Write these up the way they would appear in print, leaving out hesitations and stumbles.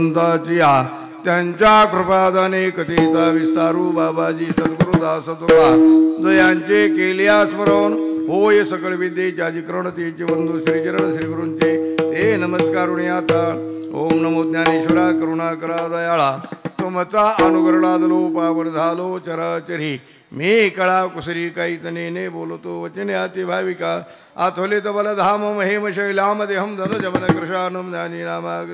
भगवंताची या त्यांच्या कृपादाने कथेचा विस्तारू बाबाजी सद्गुरुदास तुका जयांचे केल्या स्मरण होय सकळ विद्येचे अधिकरण तेचे बंधू श्रीचरण श्रीगुरूंचे ते नमस्कारुणे आता. ओम नमो ज्ञानेश्वरा करुणा करा दयाळा तुमचा अनुकरणादलो पावन झालो चराचरी मी कळा कुसरी काहीच नेने बोलतो वचने अति भाविका आथोलित बलधाम महेम शैलाम देहम धनुजमन कृशानम ज्ञानी नामाग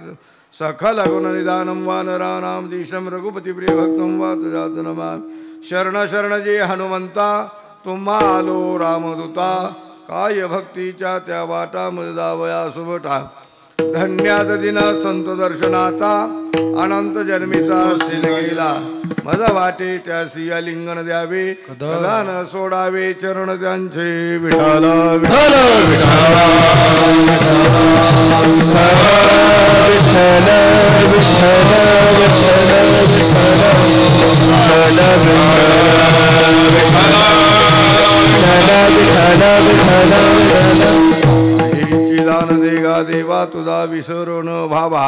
सखल गुण निदानम वानरानाम दिशम रघुपति प्रिय भक्तम वात जात नमा. शरण शरण जे हनुमंता तुम्हा आलो रामदूता काय भक्तीच्या त्या वाटा मजदावया सुभटा. धन्यात दिन संत दर्शनाचा अनंत जन्मीचा सीन गेला मज वाटे त्यासी लिंगण द्यावे कला न सोडावे चरण त्यांचे विठाला विठाला दान देगा देवा तुझा विसरून भावा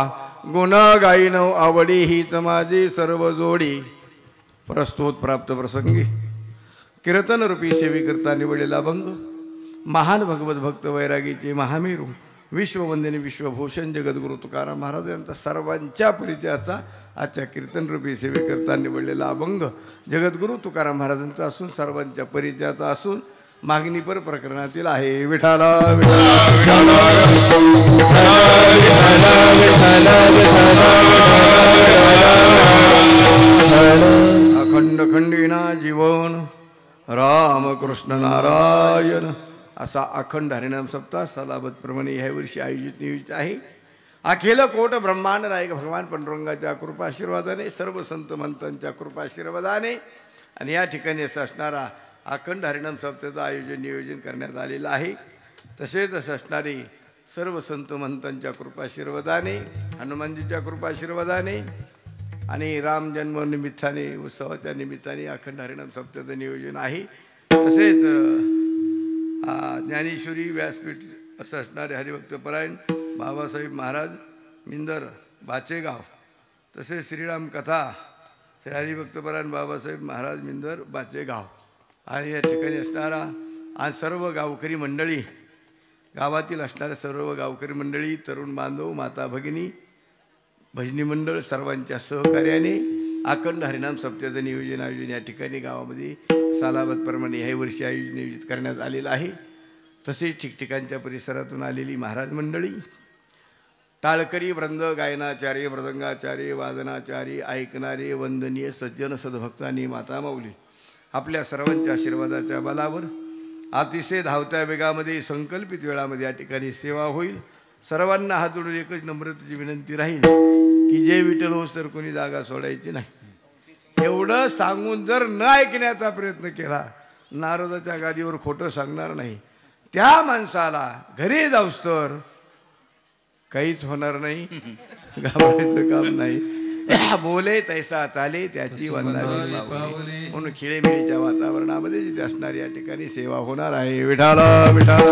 गुण गाईन आवडी हीच माझी सर्व जोडी. प्रस्तुत प्राप्त प्रसंगी कीर्तन रूपी सेवी करता निवडलेला भंग महान भगवत भक्त वैरागीचे महामेरू विश्ववंदिनी विश्वभूषण जगद्गुरु तुकाराम महाराज यांचा सर्वांच्या परिचयाचा आजच्या कीर्तन रूपी सेवे करता निवडलेला अभंग जगद्गुरु तुकाराम महाराजांचा असून सर्वांच्या परिचयाचा असून मागणीपर प्रकरणातील आहे. विठाला अखंड खंडीना जीवन रामकृष्ण नारायण असा अखंड हरिनाम सप्ताह सालाबत प्रमाणे ह्या वर्षी आयोजित नियोजित आहे. अखिल कोट ब्रह्मांड नायक भगवान पांडुरंगाच्या कृपाशीर्वादाने सर्व संत महंतांच्या कृपाशीर्वादाने आणि या ठिकाणी असणारा अखंड हरिनाम सप्ताहाचं आयोजन नियोजन करण्यात आलेलं आहे. तसेच असणारी सर्व संत महंतांच्या कृपाशीर्वादाने हनुमानजीच्या कृपाशीर्वादाने आणि राम जन्म निमित्ताने उत्सवाच्या निमित्ताने अखंड हरिनाम सप्ताहाचं नियोजन आहे. तसेच ज्ञानेश्वरी व्यासपीठ असं असणारे हरिभक्तपरायण बाबासाहेब महाराज मिंदर बाचेगाव तसेच श्रीराम कथा श्री हरिभक्तपरायण बाबासाहेब महाराज मिंदर बाचेगाव आणि या ठिकाणी असणारा आज सर्व गावकरी मंडळी गावातील असणाऱ्या सर्व गावकरी मंडळी तरुण बांधव माता भगिनी भजनी मंडळ सर्वांच्या सहकार्याने अखंड हरिनाम सप्ताहाचं आयोजन या ठिकाणी गावामध्ये सालाबतप्रमाणे ह्या वर्षी नियोजित करण्यात आलेलं आहे. तसेच ठिकठिकाणच्या परिसरातून आलेली महाराज मंडळी टाळकरी वृंद गायनाचार्य मृदंगाचार्य वादनाचार्य ऐकणारे वंदनीय सज्जन सद्भक्तांनी माता माऊली आपल्या सर्वांच्या आशीर्वादाच्या बलावर अतिशय धावत्या वेगामध्ये संकल्पित वेळामध्ये या ठिकाणी सेवा होईल. सर्वांना हात जोडून एकच नम्रतेची विनंती राहील की जय विठ्ठल होस तर कोणी जागा सोडायची नाही. एवढं सांगून जर न ऐकण्याचा प्रयत्न केला नारदाच्या गादीवर खोटं सांगणार नाही त्या माणसाला घरी जाऊस तर काहीच होणार नाही. घाबरायचं काम नाही. बोले तैसा चाले त्याची वंदावी म्हणून खिळेमिळीच्या वातावरणामध्ये जिथे असणारी या ठिकाणी सेवा होणार आहे. विठाला विठाला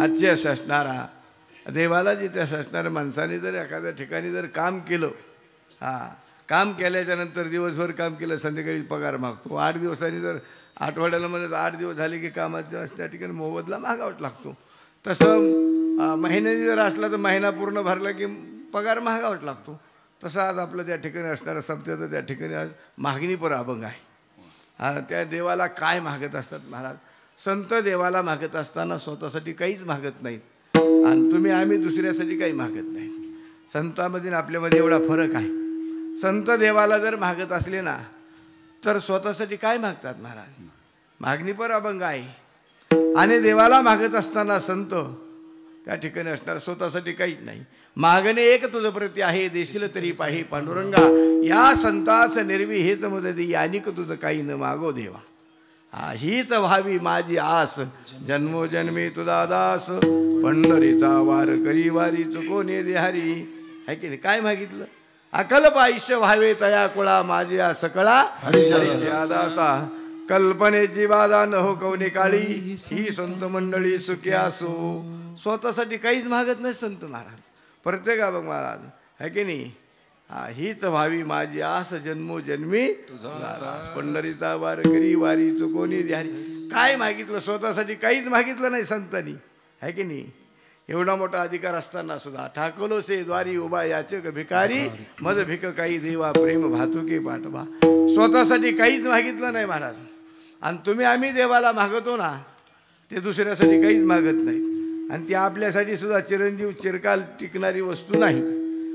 आजचे असणारा देवाला जिथे असणाऱ्या माणसाने जर एखाद्या ठिकाणी जर काम केलं काम केल्याच्या नंतर दिवसभर काम केलं संध्याकाळी पगार मागतो. 8 दिवसांनी जर आठवड्याला म्हणजे 8 दिवस झाले की कामात त्या ठिकाणी मोबदला मागावाच लागतो. तसं महिन्याने जर असला तर महिना पूर्ण भरला की पगार मागावाच लागतो. तसं आज आपलं त्या ठिकाणी असणारा सप्ताह त्या ठिकाणी आज मागणीपर अभंग आहे. त्या देवाला काय मागत असतात महाराज. संत देवाला मागत असताना स्वतःसाठी काहीच मागत नाहीत आणि तुम्ही आम्ही दुसऱ्यासाठी काही मागत नाही. संतांमध्ये आपल्यामध्ये एवढा फरक आहे. संत देवाला जर मागत असले ना तर स्वतःसाठी काय मागतात महाराज. मागणीपर अभंग आहे. आणि देवाला मागत असताना संत त्या ठिकाणी असणार स्वतःसाठी काहीच नाही. मागणे एक तुझ प्रती आहे देशील तरी पाही पांडुरंगा या संतास निर्वी हेच मदती अनिक तुझं काही न मागो देवा. हीच व्हावी माझी आस जन्मोजन्मी तुझा दास पंढरीचा वार करी वारी चुकोने देहारी. आहे की नाही. काय मागितलं अकल्प आयुष्य व्हावे तया कुळा माझ्या सकळा हरिच्या दासा कल्पनेची बाधा न हो कवने काळी ही संत मंडळी सुखी असो. स्वतःसाठी काहीच मागत नाही संत महाराज. प्रत्येक बघ महाराज है की नाही. हीच व्हावी माझी आस जन्मोजन्मी तुझा. पंढरीचा वार करी वारी चुकोनी द्यारी. काय मागितलं स्वतःसाठी काहीच मागितलं नाही संतांनी है की नाही. एवढा मोठा अधिकार असताना सुद्धा ठाकलो से द्वारी उभा याचक भिकारी मज भिक काही देवा प्रेम भातुके पाठवा. स्वतःसाठी काहीच मागितलं नाही महाराज. आणि तुम्ही आम्ही देवाला मागतो ना ते दुसऱ्यासाठी काहीच मागत नाही. आणि ती आपल्यासाठी सुद्धा चिरंजीव चिरकाल टिकणारी वस्तू नाही.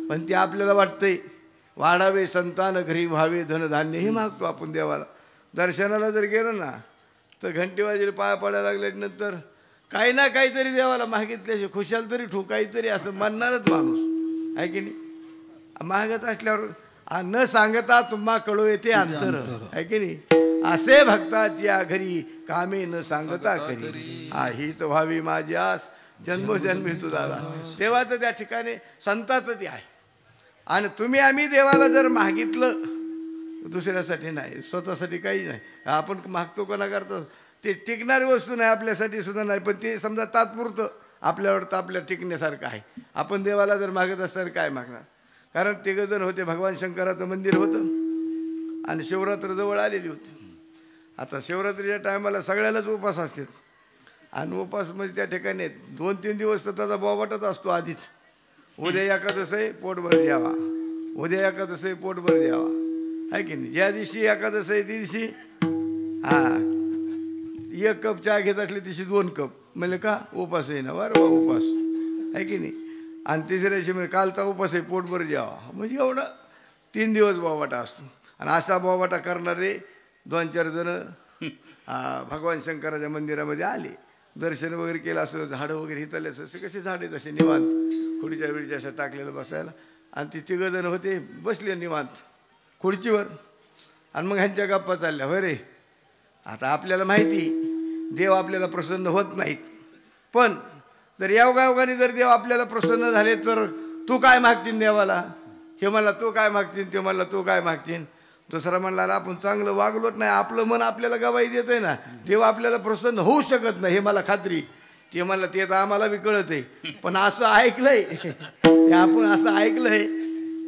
पण ते आपल्याला वाटतंय वाढावे संतान घरी व्हावे धनधान्य हे मागतो आपण देवाला. दर्शनाला जर गेलं ना तर घंटी वाजेला पाया पडायला लागल्यानंतर काही ना काहीतरी देवाला मागितल्याशिवाय खुशाल तरी ठो काहीतरी असं म्हणणारच माणूस आहे की नाही. मागत असल्यावर न सांगता तुम्हा कळो येते अंतर आहे की नाही. असे भक्ताची या घरी कामे न सांगता करी. हीच व्हावी माझी आस जन्मोजन्मी तुझा दास. देवाचं त्या ठिकाणी संताचं ते आहे. आणि तुम्ही आम्ही देवाला जर मागितलं दुसऱ्यासाठी नाही स्वतःसाठी काही नाही. आपण मागतो कोणा करतो ते टिकणारी वस्तू नाही आपल्यासाठी सुद्धा नाही. पण ते समजा तात्पुरतं आपल्यावर तर आपल्या टिकण्यासारखं आहे. आपण देवाला जर मागत असताना काय मागणार. कारण तिघजण होते. भगवान शंकराचं मंदिर होतं आणि शिवरात्र जवळ आलेली होती. आता शिवरात्रीच्या टायमाला सगळ्यालाच उपास असतात. आणि उपास म्हणजे त्या ठिकाणी 2-3 दिवस तर त्याचा बोबाटच असतो आधीच. उद्या एकादश आहे पोटभर द्यावा, उद्या एकादश आहे पोटभर द्यावा आहे की नाही. ज्या दिवशी एकादश आहे त्या दिवशी 1 कप चहा घेत असले दिवशी 2 कप म्हणजे का उपास आहे ना. बरं उपास आहे की नाही. आणि तिसऱ्या दिवशी म्हणजे कालचा उपास आहे पोटभर द्यावा म्हणजे एवढं 3 दिवस बोबाटा असतो. आणि असा बोबाटा करणारे 2-4 जण भगवान शंकराच्या मंदिरामध्ये आले. दर्शन वगैरे केलं असं झाडं वगैरे हिथले असं कसे झाडे तसे निवांत खुर्च्या बिडच्या असं टाकलेलं बसायला. आणि ती 3 जण होते बसले निवांत खुर्चीवर. आणि मग ह्यांच्या गप्पा चालल्या होय रे. आता आपल्याला माहिती देव आपल्याला प्रसन्न होत नाहीत. पण जर योगायोगाने जर देव आपल्याला प्रसन्न झाले तर तू काय मागशील देवाला. हे म्हणला तू काय मागशील, ते म्हणला तू काय मागशील. दुसरा म्हणला आपण चांगलं वागलोच नाही आपलं मन आपल्याला गवाही देत आहे ना देव आपल्याला प्रसन्न होऊ शकत नाही हे मला खात्री. ते म्हणलं ते तर आम्हाला बी कळत आहे. पण असं ऐकलंय आपण असं ऐकलंय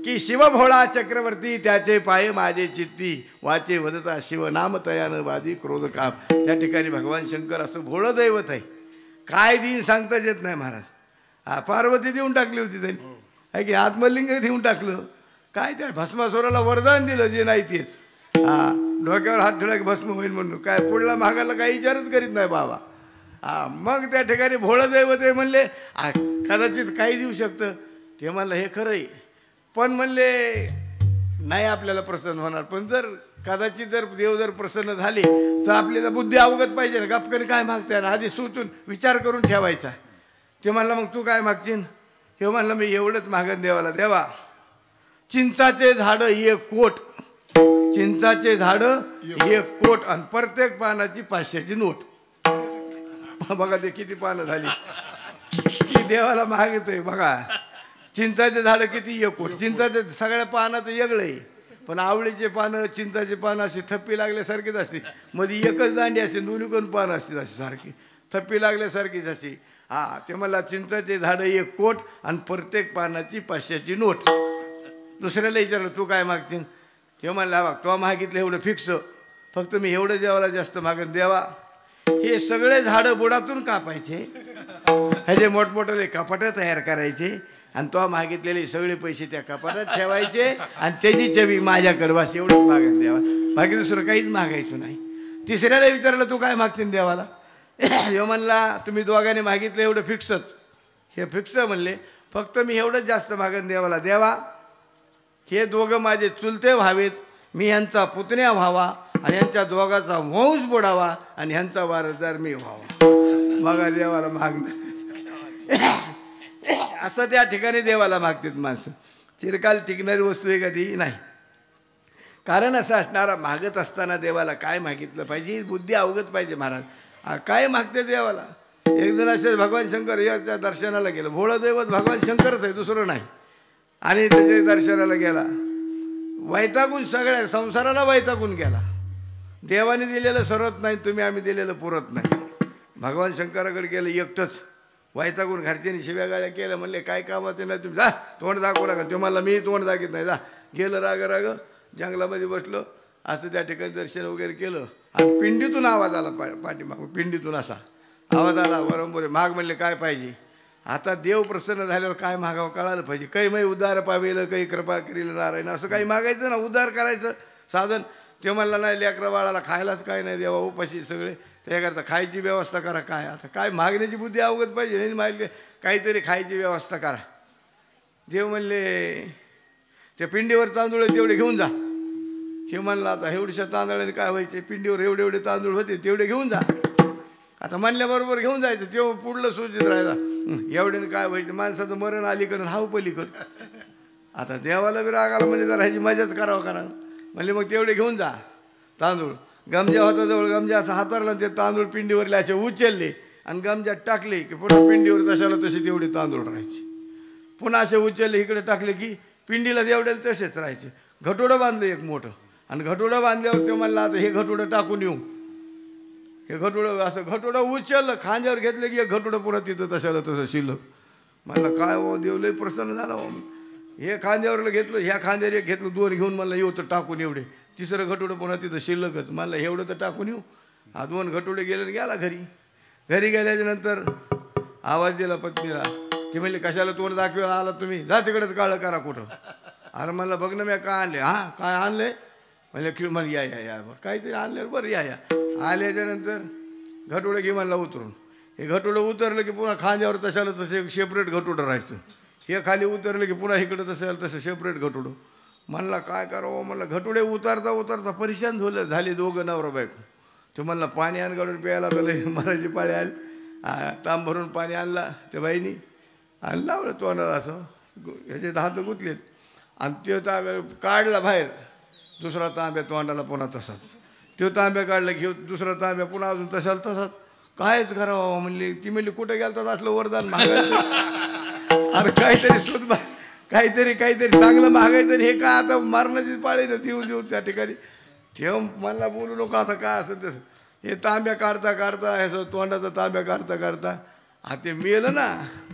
की शिवभोळा चक्रवर्ती त्याचे पाये माझे चित्ती वाचे वदता शिवनाम तयान वादी क्रोध काम. त्या ठिकाणी भगवान शंकर असं भोळं दैवत आहे. काय दिन सांगताच येत नाही महाराज. पार्वती देऊन टाकली होती त्यांनी आहे की आत्मलिंग देऊन टाकलं. काय त्या भस्मासुराला वरदान दिलं जे नाही तेच. डोक्यावर हात ठेवला की भस्म होईल म्हणून काय पुढला मागायला काही विचारच करीत नाही बाबा. मग त्या ठिकाणी भोळं दैवत आहे म्हणले कदाचित काही देऊ शकतं. ते म्हणलं हे खरं आहे पण म्हणले नाही आपल्याला प्रसन्न होणार. पण जर कदाचित जर देव जर प्रसन्न झाले तर आपल्याला बुद्धी अवगत पाहिजे ना. गपकन काय मागताय ना आधी सुचून विचार करून ठेवायचा. ते म्हणलं मग तू काय मागशील. हे म्हणलं मी एवढंच मागन देवाला देवा चिंचाचे झाडं 1 कोट, चिंचाचे झाडं 1 कोट आणि प्रत्येक पानाची 500ची नोट. बघा ते किती पानं झाली की देवाला मागतोय. बघा चिंचाचे झाडं किती 1 कोट. चिंचाचे सगळ्या पानाचं वेगळं आहे. पण आवळीचे पानं चिंचाचे पानं अशी थप्पी लागल्यासारखीच असते. मध्ये एकच दांडी असते दोन्ही कोण पानं असते अशी सारखी थप्पी लागल्यासारखीच अशी. ते मला चिंचाचे झाडं 1 कोट आणि प्रत्येक पानाची 500ची नोट. दुसऱ्याला विचारलं तू काय मागशील. ते म्हणला बघ तो मागितलं एवढं फिक्स. फक्त मी एवढं देवाला जास्त मागन देवा हे सगळे झाडं बुडातून कापायचे ह्याचे मोठमोठे कपाटं तयार करायचे आणि तो मागितलेले सगळे पैसे त्या कपाटात ठेवायचे आणि त्याची चवी माझ्याकडे बस एवढंच मागत देवा. बाकी दुसरं काहीच मागायचं नाही. तिसऱ्याला विचारलं तू काय मागतील देवाला. हे म्हणला तुम्ही दोघांनी मागितलं एवढं फिक्सच. हे फिक्स म्हणले फक्त मी एवढंच जास्त मागन देवाला देवा हे दोघं माझे चुलते व्हावेत. मी ह्यांचा पुतण्या व्हावा आणि ह्यांच्या दोघाचा वंश बुडावा आणि ह्यांचा वारसदार मी व्हावा. बघा देवाला मागणं असं त्या ठिकाणी देवाला मागतात माणसं. चिरकाल टिकणारी वस्तू आहे कधी नाही. कारण असं असणारा मागत असताना देवाला काय मागितलं पाहिजे बुद्धी अवगत पाहिजे महाराज. काय मागते देवाला. एक जण असेल भगवान शंकर याच्या दर्शनाला गेलं. भोळं दैवत भगवान शंकरच आहे दुसरं नाही. आणि त्याच्या दर्शनाला गेला वैतागून सगळ्या संसाराला वैतागून गेला. देवाने दिलेलं सरत नाही, तुम्ही आम्ही दिलेलं पुरत नाही. भगवान शंकराकडे गेलं एकटंच, वैतागून घरच्यांनी शिव्या गाळ्या केल्या. म्हणले काय कामाचं नाही, तुम्ही जा तोंड दाखवू नका. तो मला मी तोंड दाखवत नाही, जा. गेलं राग राग जंगलामध्ये बसलं. असं त्या ठिकाणी दर्शन वगैरे केलं आणि पिंडीतून आवाज आला, पाठीमाग पिंडीतून असा आवाज आला, वरंबोरे माग. म्हणले काय पाहिजे. आता देव प्रसन्न झाल्यावर काय मागावं कळायला पाहिजे. काही मै उद्धार पावेल, काही कृपा करील नारायण, असं काही मागायचं ना, उद्धार करायचं साधन. ते म्हणला नाही, लेकरा बाळाला खायलाच काय नाही, देवा उपाशी सगळे, त्याकरता खायची व्यवस्था करा. काय आता काय मागण्याची बुद्धी अवगत पाहिजे, नाही मागले काहीतरी खायची व्यवस्था करा. देव म्हणले त्या पिंडीवर तांदूळ तेवढे घेऊन जा. हे म्हणलं आता एवढ्या तांदळाने काय व्हायचे, पिंडीवर एवढे एवढे तांदूळ होते तेवढे घेऊन जा. आता म्हणल्याबरोबर घेऊन जायचं. तेव्हा पुढलं सूचित राहायला, एवढ्याने काय व्हायचं, माणसाचं मरण अलीकडं हाव पलीकडं. आता देवाला बी राग आला, म्हणजे जरा ह्याची मजाच करावं करा. म्हणले मग तेवढे घेऊन जा तांदूळ. गमजा होता जवळ, गमजा असं हातारला, ते तांदूळ पिंडीवरले असे उचलले आणि गमजात टाकले की पुन्हा पिंडीवर तशाला तसे तेवढे तांदूळ राहायचे. पुन्हा असे उचलले इकडे टाकले की पिंडीला तेवढ्याला तसेच राहायचे. घटोडं बांधलं एक मोठं, आणि घटोडं बांधल्यावर ते म्हणलं आता हे घटोडं टाकून येऊ. हे घटोडं असं घटोडं उचललं, खांद्यावर घेतलं की एक घटोडं पुन्हा तिथं तशाला तसं शिल्लक. म्हणलं काय हो, देव लय प्रसन्न झाला हो. हे खांद्यावरलं घेतलं, ह्या खांद्यावर एक घेतलं, दोन घेऊन म्हणलं येऊ तर टाकून एवढे. तिसरं घटोडं पुन्हा तिथं शिल्लकच. म्हणलं एवढं तर टाकून येऊ. हा दोन घटोडे गेले, गेला घरी. घरी गेल्याच्या नंतर आवाज दिला पत्नीला. ती म्हणली कशाला तोंड दाखवायला आला तुम्ही, जा तिकडेच काळं करा कुठं. अरे म्हणलं बघ ना मी काय आणले. हां काय आणले. म्हणलं की म्हण या या या काहीतरी आणले, बरं या या. आल्याच्या नंतर घटोडं घे म्हणला उतरून. हे घटोडं उतरलं की पुन्हा खांद्यावर तशाला तसं एक सेपरेट घटोडं राहायचं. हे खाली उतरलं की पुन्हा इकडं तसं तसं सेपरेट घटोडं. म्हणला काय करावं. म्हणलं घटोडे उतरता उतरता परेशान झाले दोघं नवरा बायको. तो म्हणला पाणी आण काढून प्यायला तर लय मराठी पाळी आली. तांब भरून पाणी आणला त्या बाईनी आणि लावलं तोंडाला असं, ह्याचे हात गुंतलेत. आणि तो तांब्या काढला बाहेर, दुसरा तांब्या तोंडाला पुन्हा तसाच. तो तांब्या काढला घेऊ, दुसरा तांब्या पुन्हा अजून तसाच तसाच. कायच करावं म्हणली. ती म्हणली कुठे गेलतात असलं वरदान मागायचं. अरे काहीतरी सुध काहीतरी चांगलं मागायचं. हे काय आता मारण्याची पाळी ना ती देऊन त्या ठिकाणी. ठेव मला बोलू नको आता काय असं तसं. हे तांब्या काढता काढता ह्याचं तोंडाचा तांब्या काढता काढता ते मेलं ना,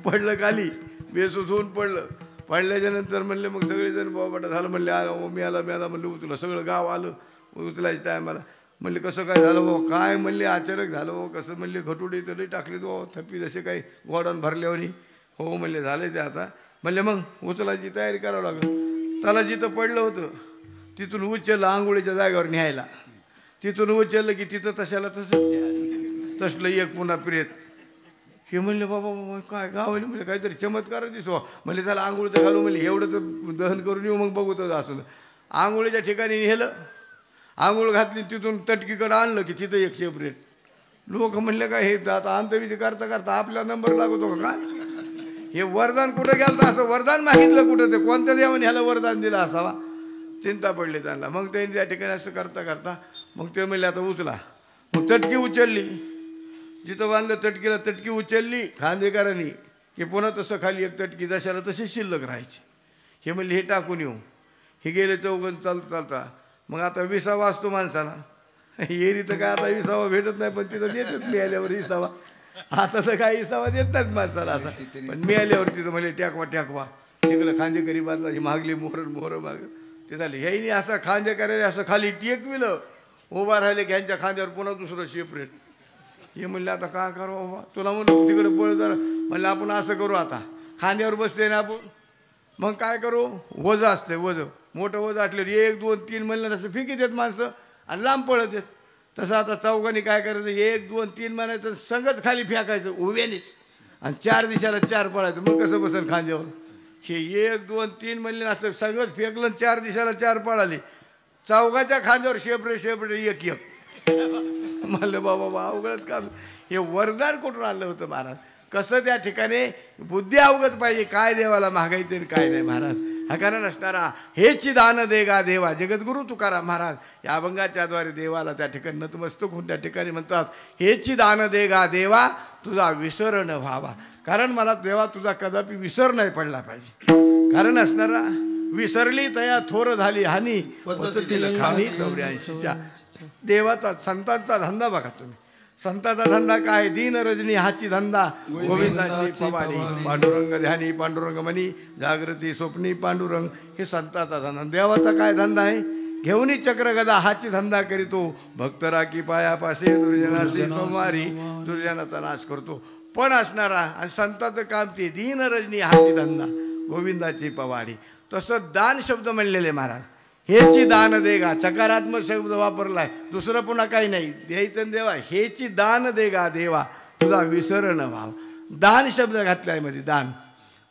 पडलं खाली, बेसूस होऊन पडलं. पडल्याच्या नंतर म्हणले मग सगळेजण बाबा झालं. म्हणले मिळाला म्हणले उचला. सगळं गाव आलं उचलायच्या टायमाला. म्हणले कसं काय झालं भाऊ, काय म्हणले अचानक झालं भाऊ कसं. म्हणले घटुडे तर लई टाकले तो थप्पी जसे काही गोडाऊन भरल्यावर. हो म्हणले झालं ते आता. म्हणले मग उचलायची तयारी करावं लागेल. त्याला जिथं पडलं होतं तिथून उचललं आंघोळीच्या जागेवर न्यायला. तिथून उचललं की तिथं तशाला तसलं एक पुन्हा प्रेत. हे म्हणले बाबा बाबा काय गावले. म्हणजे काहीतरी चमत्कार दिसो. म्हणले त्याला आंघोळीचं घालू. म्हणले एवढं तर दहन करून येऊ मग बघू तर असं. आंघोळीच्या ठिकाणी नेलं, आंघोळ घातली, तिथून तटकीकडं आणलं की तिथं एक सेपरेट. लोक म्हणले काय हे आता अंतविधी करता करता आपला नंबर लागतो का काय. हे वरदान कुठं गेलं तर असं वरदान मागितलं कुठं, ते कोणत्या देवाने ह्याला वरदान दिलं असावा. चिंता पडली त्यांना. मग त्यांनी त्या ठिकाणी असं करता करता मग ते म्हणले आता उचला. मग तटकी उचलली, जिथं बांधलं तटकीला तटकी उचलली खांदेकरांनी की पुन्हा तसं खाली एक तटकी जशाला तशी शिल्लक राहायची. हे म्हणले हे टाकून येऊ. हे गेले चौघन चालता. मग आता विसावा असतो माणसाला. एरी तर काय आता विसावा भेटत नाही, पण तिथं देतात मिळाल्यावर विसावा. आता तर काही विसावा देत नाहीत माणसाला असा, पण मिळाल्यावर तिथं म्हणजे टॅकवा तिकडं खांदेकरी बांधला. ही मागली मोहर माग ते झाले. ह्यानी असं खांदेकऱ्याने असं खाली टेकविलं, उभा राहिले की ह्यांच्या खांद्यावर पुन्हा दुसरं सेपरेट. हे म्हणले आता काय करू बाबा. तुला म्हणून तिकडे पळ जरा. म्हणलं आपण असं करू, आता खांद्यावर बसते ना आपण, मग काय करू. वजं असते, वजं मोठं वजं असल्यावर 1 2 3 म्हणलं तसं फेकीत येत माणसं आणि लांब पळत येत. तसं आता चौघांनी काय करायचं, 1 2 3 म्हणायचं, संगच खाली फेकायचं उभ्यानेच आणि 4 दिशाला 4 पळायचं. मग कसं बसेल खांद्यावर. हे 1 2 3 म्हणले असं सगळंच फेकलं, 4 दिशाला 4 पळाले. चौघाच्या खांद्यावर सेपरेट एक म्हणलं बाबा अवघडच काम. हे वरदान कुठून आणलं होतं महाराज. कसं त्या ठिकाणी बुद्धी अवगत पाहिजे, काय देवाला मागायचं आणि काय नाही महाराज. हा कारण असणारा हेची दान देगा देवा. जगद्गुरु तुकाराम महाराज या अभंगाच्याद्वारे देवाला त्या ठिकाणी नतमस्तक होऊन त्या ठिकाणी म्हणतात, हेची दान देगा देवा तुझा विसर न व्हावा. कारण मला देवा तुझा कदापि विसर नाही पडला पाहिजे. कारण असणारा विसरली तया थोर झाली हानी पचतील खाणी 84च्या. देवाचा संतांचा धंदा बघा तुम्ही. संतांचा धंदा काय? दीन रजनी हाची धंदा गोविंदाची पवानी. पांडुरंग ध्यानी पांडुरंग मनी जागृती स्वप्नी पांडुरंग. हे संतांचा धंदा. देवाचा काय धंदा आहे? घेऊनी चक्र गदा हाची धंदा करीतो. भक्त राखी पायापासे दुर्जनाशी संवारी. दुर्जनाचा नाश करतो. पण असणारा आणि संतांचं काम ते दीन रजनी हाची धंदा गोविंदाची पवाडी. तसं दान शब्द म्हणलेले महाराज. हेची दान देगा. सकारात्मक शब्द वापरलाय. दुसरं पुन्हा काही नाही. द्यायचं देवा. हेची दान देगा देवा तुझा विसर न व्हावा. दान शब्द घातलाय मध्ये. दान.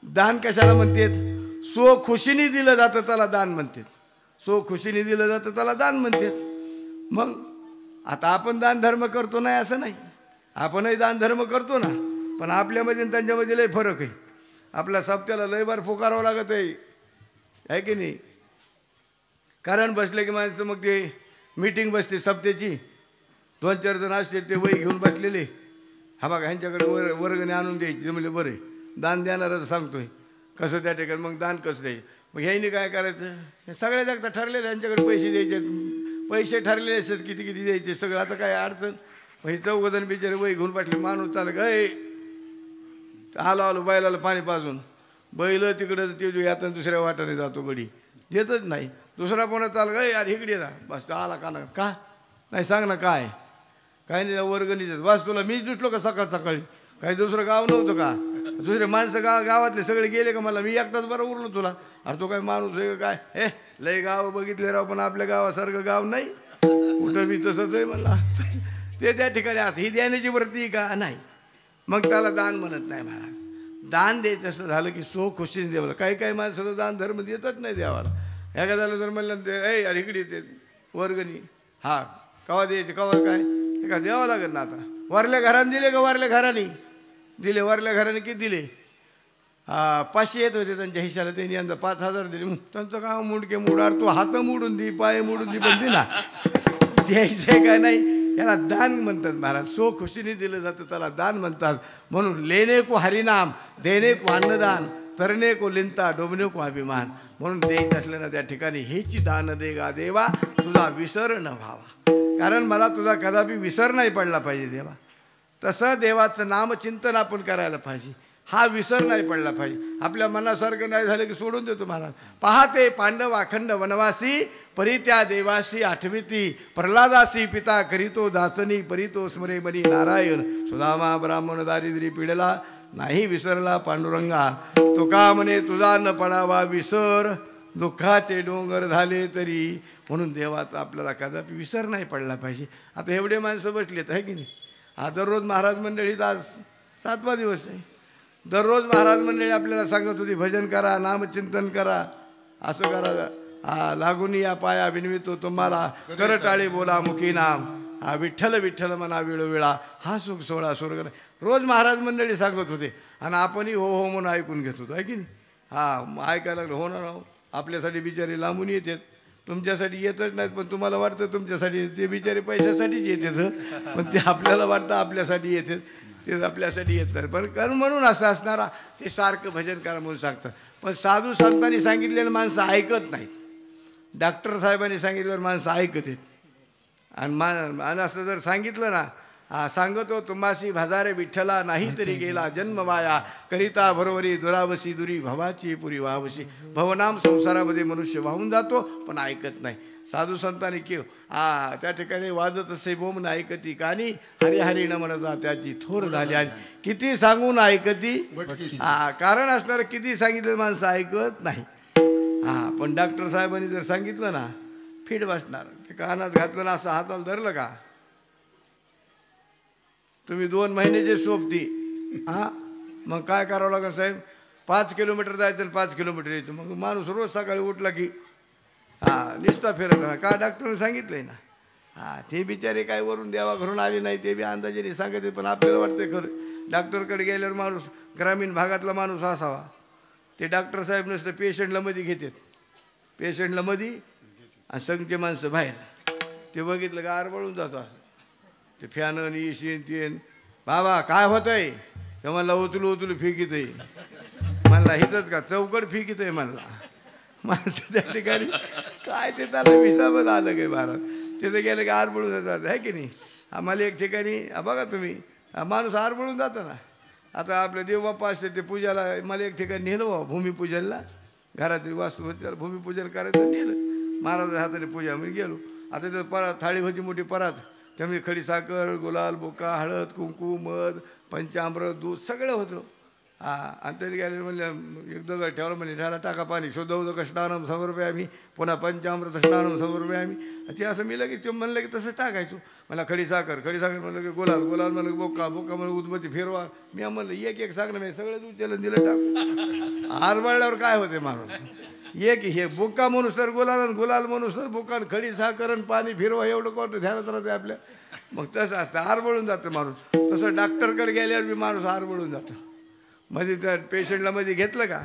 दान कशाला म्हणतात? सो खुशीने दिलं जातं त्याला दान म्हणतात. सो खुशीने दिलं जातं त्याला दान म्हणतात. मग आता आपण दान धर्म करतो नाही असं नाही. आपणही दान धर्म करतो ना. पण आपल्यामध्ये त्यांच्यामध्ये लय फरक आहे. आपल्या सप्त्याला लय बार फुकारावं लागत आहे की नाही? कारण बसले की माणसं मग ते मीटिंग बसते सप्त्याची. 2-4 जण असते ते वही घेऊन बसलेले. हा बघा ह्यांच्याकडे वर्गणी आणून द्यायची. ते म्हणजे बरे दान देणारच सांगतोय कसं त्या ठिकाणी. मग दान कसं द्यायचं? मग ह्यानी काय करायचं? सगळ्या जागता ठरलेलं ह्यांच्याकडे पैसे द्यायचे. पैसे ठरलेले असतात किती किती द्यायचे सगळं. आता काय अडचण? हे 4 जण बिचारे वही घेऊन बसले. माणूस चाललं काय आलो बैलाला पाणी पाजून. बैल तिकडं ते यातून दुसऱ्या वाटाने जातो गडी. देतच नाही. दुसरा कोणा चाल ग यार इकडे ना. बस आला का ना का नाही सांग ना काय काय नाही वर्गणी देत. बस तुला मीच दिसलो का सकाळ सकाळी? काही दुसरं गाव नव्हतं का? दुसरे माणसं गावातले सगळे गेले का? मला मी एकटाच बरं उरलो तुला. अरे तो काय माणूस आहे काय? हे लय गाव बघितले राव पण आपल्या गावासारखं गाव नाही कुठं बी. तसंच आहे मला. ते त्या ठिकाणी असं ही देण्याची वृत्ती का नाही. मग त्याला दान म्हणत नाही महाराज. दान द्यायचं असं झालं की सो खुशीने देवाला. काही काही माणसं दान धर्म देतच नाही देवाला. एखाद्याला जर म्हणलं ते अरे इकडे येते वर्गणी. हा कवा द्यायचे कवा काय का द्यावं लागत ना. आता वारल्या घराने दिले का? वारल्या घराने दिले. वारल्या घराने किती दिले? 500 येत होते त्यांच्या हिशाला. त्यांनी यंदा 5000 दिले. त्यांचं काय मुडके मुडार. तो हात मोडून दे पाय मोडून दे पण दे ना. द्यायचं काय नाही. याला दान म्हणतात महाराज. सो खुशीने दिलं जातं त्याला दान म्हणतात. म्हणून लेणे को हरिनाम देणे को अन्नदान तरणे को लिंता डोबणे को अभिमान. म्हणून द्यायचं असलं ना त्या ठिकाणी हेची दान देगा देवा तुझा विसर न व्हावा. कारण मला तुझा कदापि विसर नाही पडला पाहिजे देवा. तसं देवाचं नामचिंतन आपण करायला पाहिजे. हा विसर नाही पडला पाहिजे. आपल्या मनासारखं नाही झालं की सोडून देतो महाराज. पाहते पांडव अखंड वनवासी परी त्या देवासी आठविती. प्रल्हादासी पिता करीतो दासनी परीतो स्मरे मनी नारायण. सुदामा ब्राह्मण दारिद्र्य पिढला नाही विसरला पांडुरंगा. तुका म्हणे तुझा न पडावा विसर दुःखाचे डोंगर झाले तरी. म्हणून देवाचा आपल्याला कदापि विसर नाही पडला पाहिजे. आता एवढे माणसं बसलेत आहे की नाही? हा दररोज महाराज मंडळीत आज 7वा दिवस आहे. दररोज महाराज मंडळी आपल्याला सांगत होती भजन करा नामचिंतन करा असं करा. लागून या पाया विनवितो तुम्हाला कर टाळे बोला मुखी नाम. हा विठ्ठल विठ्ठल म्हणा वेळोवेळा हा सुख सोहळा स्वर्ग. रोज महाराज मंडळी सांगत होते आणि आपणही हो हो म्हणून ऐकून घेत होतो आहे की नाही? हा ऐकायला लागलं. होणार आहो. आपल्यासाठी बिचारे लांबून येतात. तुमच्यासाठी येतच नाहीत पण तुम्हाला वाटतं तुमच्यासाठी. ते बिचारे पैशासाठीच येतात पण ते आपल्याला वाटतं आपल्यासाठी येतात. ते आपल्यासाठी येत नाही. पण कारण म्हणून असं असणारा ते सारखं भजन करा म्हणून सांगतात. पण साधू संतांनी सांगितलेलं माणसं ऐकत नाहीत. डॉक्टर साहेबांनी सांगितल्यावर माणसं ऐकत आहेत. आणि असं जर सांगितलं ना सांगतो तुम्हासी भजारे विठ्ठला नाही तरी गेला जन्म वाया. करिता बरोबरी दुरावशी दुरी भवाची पुरी वावशी. भवनाम संसारामध्ये मनुष्य वाहून जातो पण ऐकत नाही. साधू संतांनी की त्या ठिकाणी वाजत असे बोमन ऐकती कानी हरी हरी न म्हणता त्याची थोर झाली. आणि किती सांगून ऐकती. कारण असणार किती सांगितलं माणसं ऐकत नाही. पण डॉक्टर साहेबांनी जर सांगितलं ना फिट बसणार. ते कानात घातलं ना असं हाताला धरलं का तुम्ही 2 महिन्याचे सोबती. मग काय करावं लागेल साहेब? 5 किलोमीटर जायचं आणि 5 किलोमीटर यायचं. मग माणूस रोज सकाळी उठला की निस्ता फिरत ना. का डॉक्टरने सांगितलंय ना. ते बिचारे काय वरून देवा घरून आले नाही. ते बी अंदाजाने सांगते पण आपल्याला वाटतंय खरं. डॉक्टरकडे गेल्यावर माणूस ग्रामीण भागातला माणूस असावा. ते डॉक्टर साहेब नसतं पेशंटला मध्ये घेतात. पेशंटला मध्ये आणि संघचे माणसं बाहेर. ते बघितलं का आरबळून जातो असं. ते फॅन इशीन तेन. बाबा काय होत आहे? ते म्हणला उचलू उचलू फेकीत आहे. म्हणला हिथंच का चौकड फेकीत आहे म्हणला. माणसं त्या ठिकाणी काय ते त्याला विसावत आलं काय महाराज. तिथे गेलं की आरबळून जातात आहे की नाही. आम्हाला एक ठिकाणी बघा तुम्ही माणूस आरबळून जातं ना. आता आपले देवबाप्पा असते ते पूजाला मला एक ठिकाणी नेलं बाबा भूमिपूजनला. घरातील वास्तू होती त्याला भूमिपूजन करायचं नेलं महाराज हाताने पूजा मी गेलो. आता तिथं परात थाळी होती मोठी परात. त्यामुळे खडी साखर गुलाल बुका हळद कुंकू मध पंचामृत दूध सगळं होतं. आणि तरी गेले म्हणले एक दगड ठेवलं म्हणजे ह्याला टाका पाणी शुद्धौदक स्नानम समर्पयामी पुन्हा पंचामृत स्नानम समर्पयामी. ते असं मी लगेच ते म्हणलं की तसं टाकायचो. मला खडी साखर म्हणलं की गुलाल म्हणलं बोका म्हणलं उदबत्ती फिरवा. मी म्हणलं एक सांग ना मी सगळं दूध त्याला दिलं टाकू. आरबळल्यावर काय होते माणूस एक हे बुक्का म्हणूस तर गुलाल म्हणूस तर बुक्का खडी साखर पाणी फिरवा एवढं कोणतं ध्यानात राहते आपल्या. मग तसं असतं आरबळून जातं माणूस. तसं डॉक्टरकडे गेल्यावर बी माणूस आरबळून जातं. मध्ये त्या पेशंटला मध्ये घेतलं का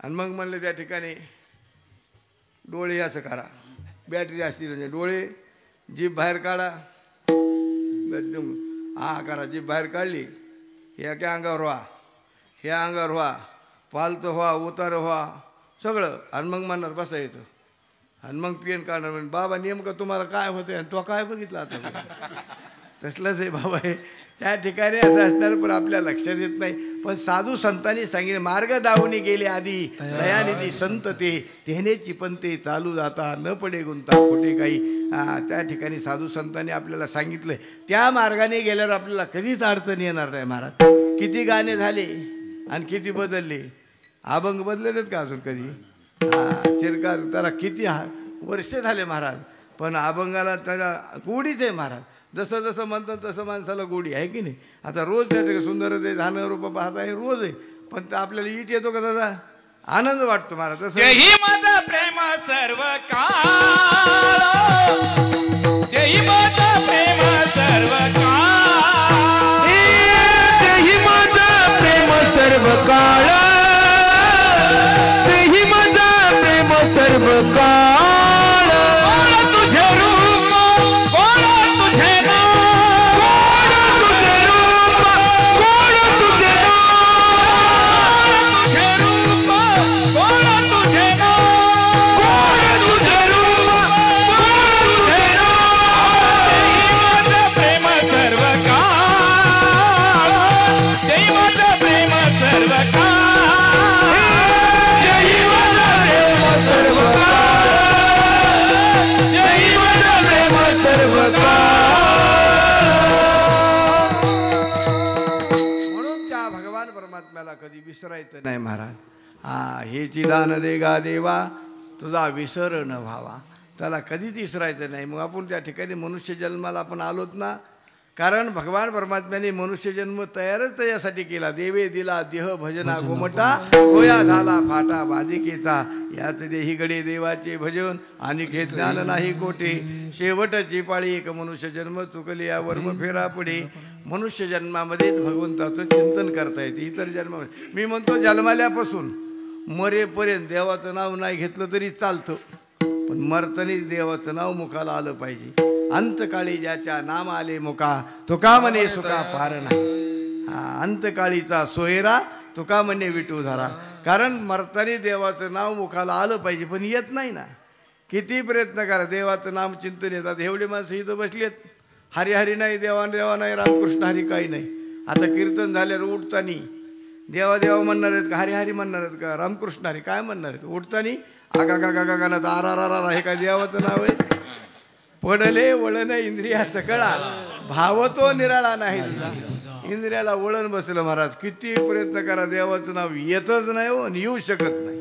आणि मग म्हणलं त्या ठिकाणी डोळे असं करा बॅटरी असती म्हणजे डोळे जीभ बाहेर काढा करा जीभ बाहेर काढली ह्या क्या अंगावर व्हा ह्या अंगावर व्हा पालतं व्हा उतार व्हा सगळं आणि मग म्हणणार बसा येतं आणि मग पेन काढणार म्हणजे बाबा नेमकं तुम्हाला काय होतं आणि तो काय बघितला आता तसलंच आहे बाबा हे. त्या ठिकाणी असं असणार पण आपल्या लक्षात येत नाही. पण साधू संतांनी सांगितले मार्ग दावणी गेले आधी दयानिधी संत तेहनेची पण ते चालू जाता न पडे गुंता कुठे काही. त्या ठिकाणी साधू संतांनी आपल्याला सांगितलं त्या मार्गाने गेल्यावर आपल्याला कधीच अडचण येणार नाही. महाराज किती गाणे झाले आणि किती बदलले. अभंग बदललेत का अजून कधी. चिरकाल त्याला किती वर्ष झाले महाराज पण अभंगाला त्याला गोडीच आहे महाराज. जसं जसं म्हणतात तसं माणसाला गोडी आहे की नाही. आता रोज त्या ठिकाणी सुंदर ते धानं रूप पाहता हे रोज आहे पण आपल्याला ईट येतो का त्याचा आनंद वाटतो महाराज. तसं प्रेम सर्व काळ प्रेम सर्व काळ प्रेम सर्व काळ प्रेम सर्व काळ तुझे रूप तुझे नाम तुझे रूप तुझे नाम तुझे रूप तुझे नाम तुझे रूप तुझे नाम प्रेम सर्व काळ प्रेम सर्व काळ सर्व म्हणून त्या भगवान परमात्म्याला कधी विसरायचं नाही महाराज. हे चिदान देगा देवा तुझा विसर न व्हावा. त्याला कधीच विसरायचं नाही. मग आपण त्या ठिकाणी मनुष्य जन्माला आपण आलोत ना कारण भगवान परमात्म्याने मनुष्य जन्म तयारच त्याच्यासाठी केला. देवे दिला देह भजना गोमटा तोया झाला फाटा बाधिकेचा याच देही गडे देवाचे भजन आणि हे ज्ञान नाही कोटे. शेवटची पाळी एक मनुष्य जन्म चुकले या वर्म फेरा पुढे. मनुष्य जन्मामध्येच भगवंताचं चिंतन करता येते. इतर जन्मामध्ये मी म्हणतो जन्माल्यापासून मरेपर्यंत देवाचं नाव नाही घेतलं तरी चालतं पण मरतानीच देवाचं नाव मुखाला आलं पाहिजे. अंतकाळी ज्याच्या नाम आले मुका तुका म्हणे सुका पार नाही. अंतकाळीचा सोयरा तुका म्हणे विटू धरा. कारण मरतानी देवाचं नाव मुखाला आलं पाहिजे पण येत नाही ना. किती प्रयत्न करा देवाचं नाम चिंतन येतात. एवढी माणसं इथं बसली आहेत हरी हरी नाही देवा देवा नाही रामकृष्ण हरी काही नाही. आता कीर्तन झाल्यावर उठतानी देवा देवा म्हणणार आहेत का हरी हरी म्हणणार आहेत का रामकृष्ण हरी काय म्हणणार आहेत. उठतानी आगा गा गा गा गाणं आरा हे काय देवाचं नाव आहे. पडले वळण इंद्रिया सकळा भाव तो निराळा नाही. इंद्रियाला वळण बसलं महाराज. किती प्रयत्न करा देवाचं नाव येतच नाही हो आणि येऊ शकत नाही.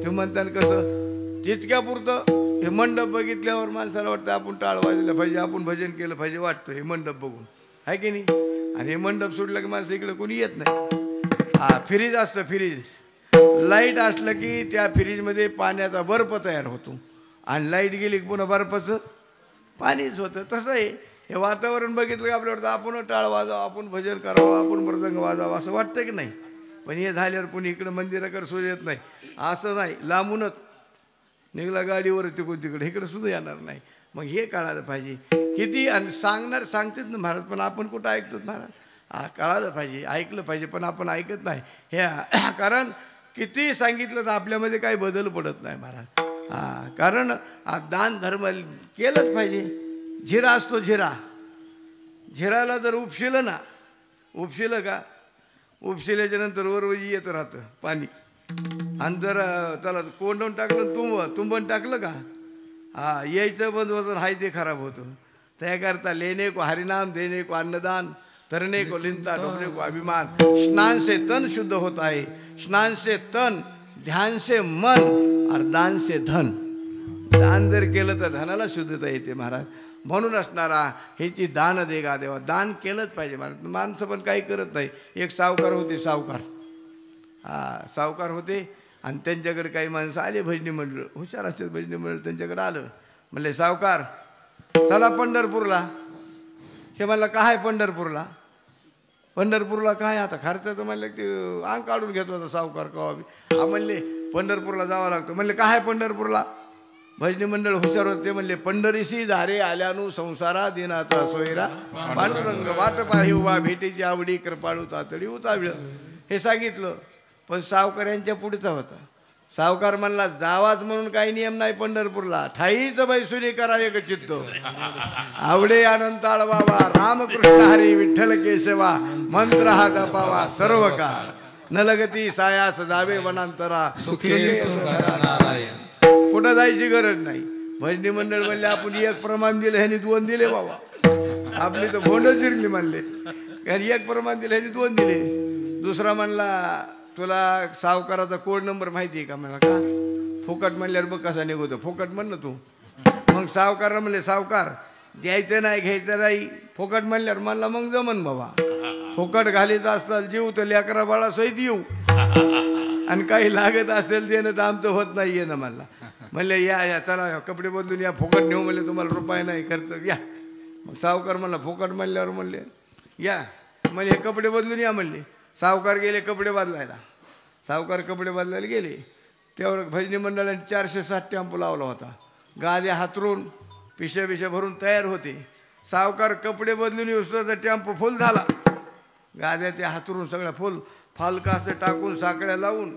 ते म्हणतात कसं तितक्या पुरतं हे मंडप बघितल्यावर माणसाला वाटतं आपण टाळ वाजलं पाहिजे आपण भजन केलं पाहिजे वाटतं हे मंडप बघून आहे की नाही. आणि हे मंडप सुटलं की माणसं इकडे कोणी येत नाही. फ्रीज असतं फ्रीज लाईट असलं की त्या फ्रीजमध्ये पाण्याचा बर्फ तयार होतो आणि लाईट गेली की पुन्हा बर्फाचं पाणीच होतं. तसं आहे हे वातावरण बघितलं की आपल्याला आपण टाळ वाजावं आपण भजन करावं आपण मृदंग वाजावं असं वाटतं की नाही. पण हे झाल्यावर पुणे इकडं मंदिराकडे सुद्धा येत नाही. असं नाही लांबूनच निघाला गाडीवर तिकडून तिकडे इकडं सुद्धा येणार नाही. मग हे कळायला पाहिजे. किती आणि सांगणार सांगतेच ना महाराज पण आपण कुठं ऐकतो महाराज. कळालं पाहिजे ऐकलं पाहिजे पण आपण ऐकत नाही. हे कारण किती सांगितलं तर आपल्यामध्ये काही बदल पडत नाही महाराज. कारण दान धर्म केलंच पाहिजे. झिरा असतो झिराला जर उपशिलं ना, उपशिलं का, उपशिल्याच्या नंतर वरवरी येत राहतं पाणी, आणि जर त्याला कोंडून टाकलं तुंबण टाकलं का, यायचं बंद होतं, हाय ते खराब होतं. त्याकरता लेने को हरिनाम, देने को अन्नदान, तरने को लिंता, डोबने को अभिमान. स्नान से तन शुद्ध होता है, स्नान से तन, ध्यान से मन और दान से धन. दान जर केलं तर धनाला शुद्धता येते महाराज. म्हणून असणारा ह्याची दान देगा देवा. दान केलंच पाहिजे महाराज. माणसं पण काही करत नाही. एक सावकार होते, सावकार होते, आणि त्यांच्याकडे काही माणसं आले, भजनी मंडळ हुशार असतात, भजनी मंडळ त्यांच्याकडे आलं. म्हणले सावकार चला पंढरपूरला. हे म्हणलं काय पंढरपूरला, पंढरपूरला काय आता खर्चाचं. म्हणलं ते अंग काढून घेतो होता सावकार कवा. म्हणले पंढरपूरला जावं लागतं. म्हणले काय पंढरपूरला. भजनी मंडळ हुशार होते. म्हणले पंढरीशी धारे आल्यानु संसारा दिनाचा सोयरा, पांडुरंग वाट पाही उभा, भेटीची आवडी कृपाळू तातडी उताविळ. हे सांगितलं. पण सावकार यांच्या पुढचा होता. सावकार म्हणला जावाच म्हणून काही नियम नाही पंढरपूरला, ठाईच बैसुनी करा एक चित्त, आवडे अनंताळ बाबा, रामकृष्ण हरी विठ्ठल केशवा, मंत्र हा जपावा सर्व काळ, न लगती सायास जावे वनांतरा, कुठं जायची गरज नाही. भजनी मंडळ म्हणले आपण एक प्रमाण दिलं, ह्यानी 2 दिले बाबा. आपली तर भोंड चिरली म्हणले, कारण एक प्रमाण दिलं ह्यानी 2 दिले. दुसरा म्हणला तुला सावकाराचा कोड नंबर माहिती आहे का. म्हणला का. फुकट म्हणल्यावर बघ कसा निघतो, फुकट म्हण ना तू. मग सावकारला म्हणले सावकार द्यायचं नाही घ्यायचं नाही, फुकट म्हणल्यावर म्हणला मग जमन बाबा. फुकट घालीत असताल जीव तर लेकरा बाळा सहित येऊ, आणि काही लागत असेल देणं तर आमचं होत नाही आहे ना. म्हणला म्हणले या चला कपडे बदलून या, फुकट नेऊ म्हणले, तुम्हाला रुपये नाही खर्च या. मग सावकार म्हणला फुकट म्हणल्यावर म्हणले या, म्हणजे हे कपडे बदलून या म्हणले. सावकार गेले कपडे बदलायला. सावकार कपडे बदलायला गेले त्यावर भजनी मंडळाने 460 टेम्पो लावला होता. गाद्या हातरून पिशा भरून तयार होते. सावकार कपडे बदलून येऊस टेम्पो फुल झाला. गाद्या त्या हातरून सगळ्या फुल, फालका असं टाकून साकड्या लावून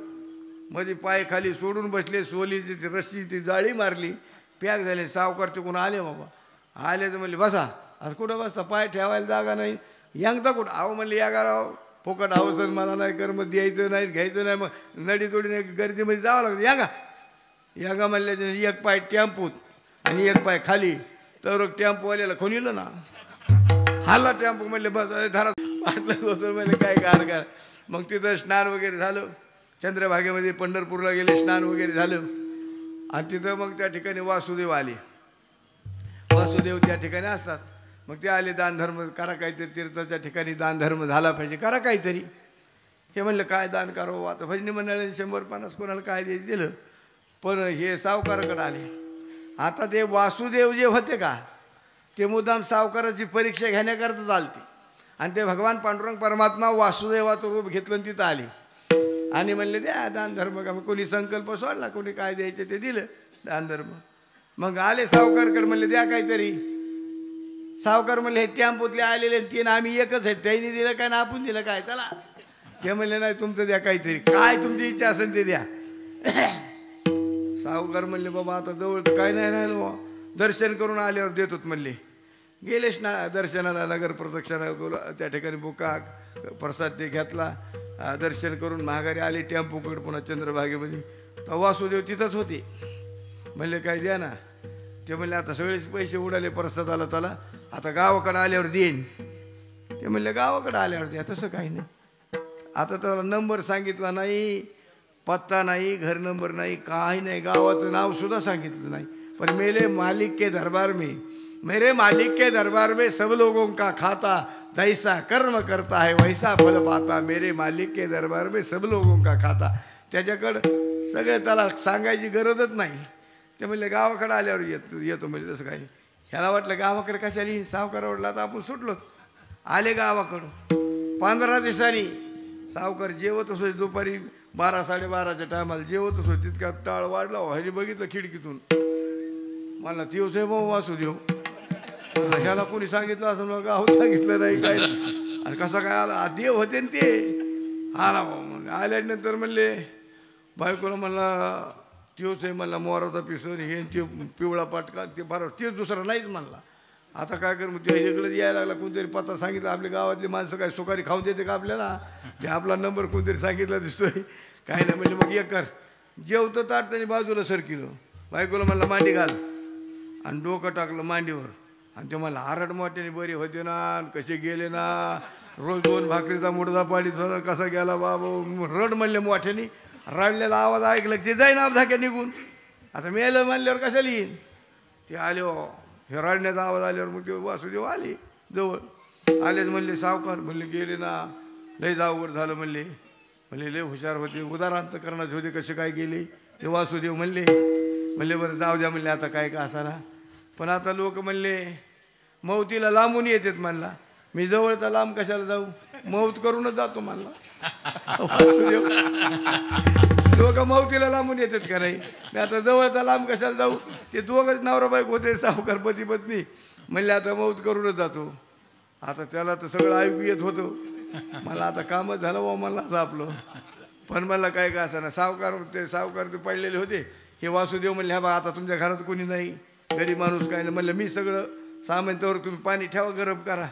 मध्ये पाय खाली सोडून बसले. सोलीची रस्सी ती जाळी मारली, पॅक झाले. सावकार तिकडून आले बाबा. आले तर म्हणले बसा. आज कुठं बसता, पाय ठेवायला जागा नाही. यांगता कुठं. आहो म्हणले या गाराव फुकट अवसर मला नाही, कर्म द्यायचं नाही घ्यायचं नाही. मग नडी तोडीने गर्दीमध्ये जावं लागतं. या म्हणले एक पाय टेम्पूत आणि एक पाय खाली. तर टेम्पोवाल्याला खोनिलं ना, हल्ला टेम्पो. म्हणले बस धरा वाटलं होतं. म्हणले काय कार. मग तिथं स्नान वगैरे झालं. चंद्रभागेमध्ये पंढरपूरला गेले, स्नान वगैरे झालं. आणि तिथं मग त्या ठिकाणी वासुदेव आले. वासुदेव त्या ठिकाणी असतात. मग ते आले, दान धर्म करा काहीतरी, तीर्थाच्या ठिकाणी दान धर्म झाला पाहिजे, करा काहीतरी. हे म्हणलं काय दान करावं. आता भजनी मंडळाने 100-50 कोणाला काय द्यायचं दिलं. पण हे सावकाराकडे आले. आता ते वासुदेव जे होते का, ते मुद्दाम सावकाराची परीक्षा घेण्याकरता चालते. आणि ते भगवान पांडुरंग परमात्मा वासुदेवाचं रूप घेतलं आणि तिथं आले. आणि म्हणले द्या दान धर्म का. कोणी संकल्प सोडला, कोणी काय द्यायचं ते दिलं दान धर्म. मग आले सावकारकडे, म्हणले द्या काहीतरी. सावकार म्हणले हे टेम्पोतले आलेले 3 आम्ही एकच आहेत, त्यांनी दिलं काय ना आपण दिलं काय. चला. ते म्हणले नाही तुमचं द्या काहीतरी, काय तुमची इच्छा असेल ते द्या. सावकार म्हणले बाबा आता जवळ तर काय नाही राहिलं बाबा, दर्शन करून आल्यावर देतोत म्हणले. गेलेच ना दर्शनाला, नगर प्रदक्षिणा त्या ठिकाणी बुका प्रसाद ते घेतला. दर्शन करून महागारी आले टेम्पोकडे पुन्हा चंद्रभागेमध्ये. तर वासुदेव तिथंच होते. म्हणले काय द्या ना. ते म्हणले आता सगळेच पैसे उडाले प्रसादाला, त्याला आता गावाकडे आल्यावर देईन. ते म्हणले गावाकडे आल्यावर द्या. तसं काही नाही. आता त्याला नंबर सांगितला नाही, पत्ता नाही, घर नंबर नाही, काही नाही, गावाचं नाव सुद्धा सांगितलं नाही. पण मेरे मालिक के दरबार में, मेरे मालिक के दरबार में सब लोगों का खाता, जैसा कर्म करता है वैसा फल पाता. मेरे मालिक के दरबार में सब लोगों का खाता. त्याच्याकडं सगळे त्याला सांगायची गरजच नाही. ते म्हणले गावाकडे आल्यावर येतो म्हणजे. तसं काही ह्याला वाटलं गावाकडे कशाली. सावकार वाटला तर आपण सुटलो. आले गावाकडं. 15 दिवसांनी सावकार जेवत असो, दुपारी 12-12:30च्या टायमाला जेवत असो. तितका टाळ वाढला. ह्याने बघितलं खिडकीतून. मला तीवच आहे भाऊ वासुदेव. ह्याला कोणी सांगितलं असं मला गाव सांगितलं नाही काय. आणि कसा काय आला. देव होते ना ते. आला भाऊ. आल्यानंतर म्हणले बायकोला म्हणला तोच आहे म्हणला मोराचा पिसर हे ते पिवळा पाटका ते बरोबर तेच दुसरा नाहीच म्हणला. आता काय कर मग ते इकडे यायला लागला कोणतरी पत्ता सांगितलं आपल्या गावातली माणसं काय सुकारी खाऊन देते का आपल्याला ते आपला नंबर कोणतरी सांगितला दिसतोय काय नाही म्हणजे मग एक कर जेवतो ताट त्याने बाजूला सरकिलो बायकोला म्हणला मांडी घाल आणि डोकं टाकलं मांडीवर आणि ते मला आरड मोठ्याने बरे होते ना कसे गेले ना रोज 2 भाकरीचा मुडदा पाडीत होता कसा गेला बाबा रड म्हणले मोठ्याने रडलेला आवाज ऐकला ते जाईन धाक्या निघून आता मेलं म्हणल्यावर कशाला येईन ते आले हे रडण्याचा आवाज आल्यावर मग ते वासुदेव आले जवळ आलेच म्हणले सावकार म्हणले गेले ना लय अवघड झालं म्हणले लय हुशार होते उदाहरण करण्याचे होते कसे काय गेले ते वासुदेव म्हणले बरं जाऊ द्या म्हणले आता काय का असाला पण आता लोक म्हणले मौतीला लांबून येतात म्हणला मी जवळचा लांब कशाला जाऊ मौत करूनच जातो म्हणला वासुदेव लोक मौतीला लांबून येतात का नाही मी आता जवळचा लांब कशाला जाऊ ते दोघंच नवरा बायको होते सावकार पती पत्नी म्हणले आता मौत करूनच जातो आता त्याला तर सगळं ऐकू येत होतं मला आता कामच झालं बा मला आता आपलं पण मला काय का असं ना सावकार ते पडलेले होते हे वासुदेव म्हणले हा बा आता तुमच्या घरात कोणी नाही गरीब माणूस काय नाही म्हणलं मी सगळं सामान तर तुम्ही पाणी ठेवा गरम करा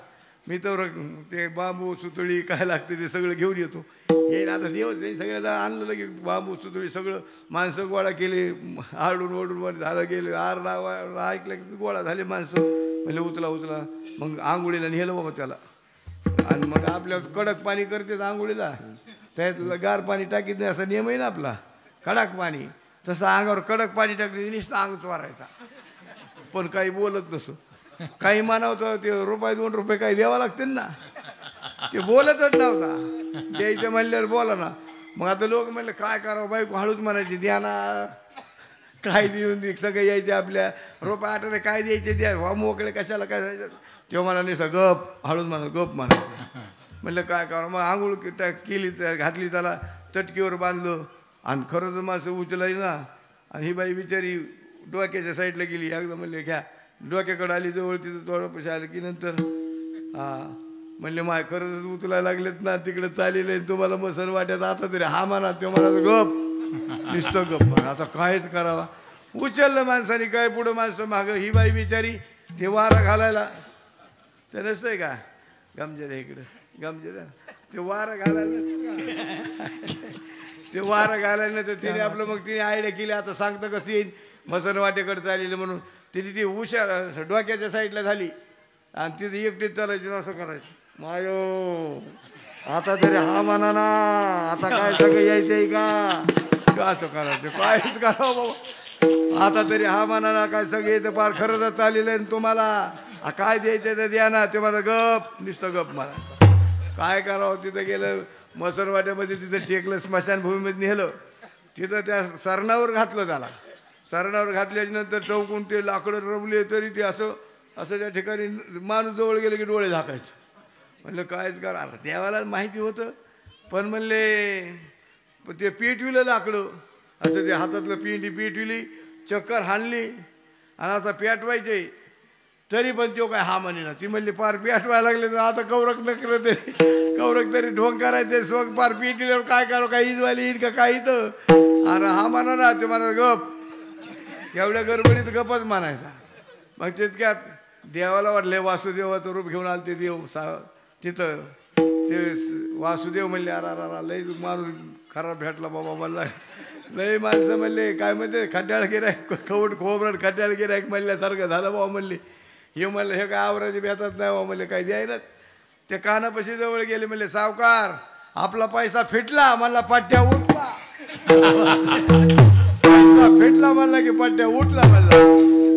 मी तर ते बांबू सुतळी काय लागते ते सगळं घेऊन येतो येईन आता देवच नाही सगळ्याला आणलं की बांबू सुतळी सगळं माणसं गोळा केले आरडून ओढून झालं गेले ऐकलं की गोळा झाले माणसं म्हणजे उचला मग आंघोळीला नेलं बाबा त्याला आणि मग आपल्या कडक पाणी करते आंघोळीला त्यात गार पाणी टाकीत नाही असा नियम आहे ना आपला कडक पाणी तसं अंगावर कडक पाणी टाकले नुसतं अंग चोरायचा पण काही बोलत नसो काही मानवतं ते ₹2 काही द्यावं लागतील ना ते बोलतच नव्हता द्यायचं म्हणल्यावर बोला ना मग आता लोक म्हणले काय करावं बायको हळूच म्हणायची द्या ना काय देऊन दे सगळे यायचे आपल्या ₹8 काय द्यायचे द्या वा मोकळे कशाला काय जायचं तेव्हा मला नाही गप हळूच म्हणा गप म्हणायचं म्हणलं काय करावं मग आंघोळ केली घातली त्याला चटकीवर बांधलं आणि खरं तर माणसं उचलाय ना आणि ही बाई बिचारी डोक्याच्या साईडला गेली एकदम म्हणले घ्या डोक्याकडे आली जवळ तिथं थोडं पैसे आलं की नंतर म्हणले माय खरंच उचलायला लागलेत ना तिकडे चालेले तुम्हाला मसन वाटत आता तरी हा म्हणा तो म्हणा गप नुसतं गप आता कायच करावा उचललं माणसाने काय पुढं माणसं मागं ही बाई बिचारी ते वारा घालायला ते नसतंय का गमजे द्या इकडं गमजे द्या ते वारा घालायला ते वारा घालायला तर तिने आपलं मग तिने आयडिया केली आता सांगतं कसं येईल मसन वाटेकडे चाललेलं म्हणून तिने ती हुशार डोक्याच्या साईडला झाली आणि तिथे एकटीच चालायची असं करायचं मायो आता तरी हा म्हणा ना आता काय सगळं यायचंय का असं करायचं कायच करावं बाबा आता तरी हा म्हणा ना काय सगळं येतं फार खरंच चाललेलं आहे तुम्हाला काय द्यायचं तर द्या ना ते मला गप नुसतं गप मला काय करावं तिथं गेलं मसनवाट्यामध्ये तिथं टेकलं स्मशानभूमीमध्ये नेलं तिथं त्या सरणावर घातलं त्याला सरणावर घातल्याच्या नंतर चौकून ते लाकडं रवले तरी ते असं त्या ठिकाणी माणूस जवळ गेले की डोळे झाकायचे म्हणलं कायच करा आता देवाला माहिती होतं पण म्हणले ते पेटविलं लाकडं असं ते हातातलं पिंडी पेटविली चक्कर हाणली आणि आता पेटवायचे तरी पण तो काय हा म्हणे ना ती म्हणली पार पेटवायला लागले तर आता कौरक नकलं तरी कौरक तरी ढोंग करायचे सोग पार पेटल्यावर काय करू काय इजवाली येईन का काही तर अरे हा म्हणा ना ते म्हणा गप एवढ्या गडबडीत गपच म्हणायचा मग तितक्यात देवाला वाटले वासुदेवाचं रूप घेऊन आले ते देव तिथं ते वासुदेव म्हणले अरा लय माणूस खराब भेटला बाबा म्हणला लय माणसं म्हणले काय म्हणते खड्याळ गिरायक खोबरट खड्याळ गिरायक म्हणल्यासारखं झालं बाबा म्हणले हे म्हणलं हे काय आवराचे भेटत नाही बाबा म्हणले काय द्यायला ते कानापाशी जवळ गेले म्हणले सावकार आपला पैसा फिटला म्हणला पट्ट्या उठला पैसा फिटला म्हणला की पट्ट्या उठला म्हणला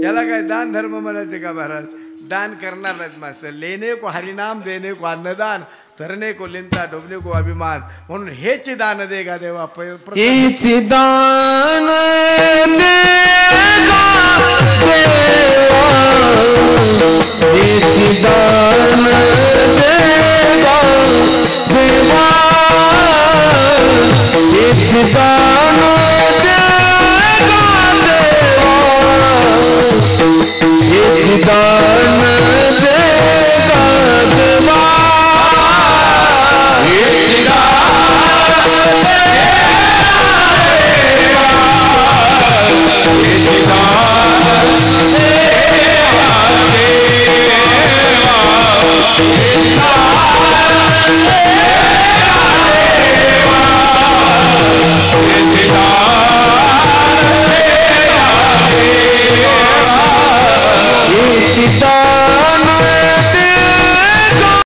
याला काय दान धर्म म्हणायचे का महाराज दान करणार नाहीत मास्तर लेने को हरिनाम देने को अन्नदान करने को लिंता डुबने को अभिमान म्हणून हेच दान देगा देवा हेच दान देगा देवा हेच दान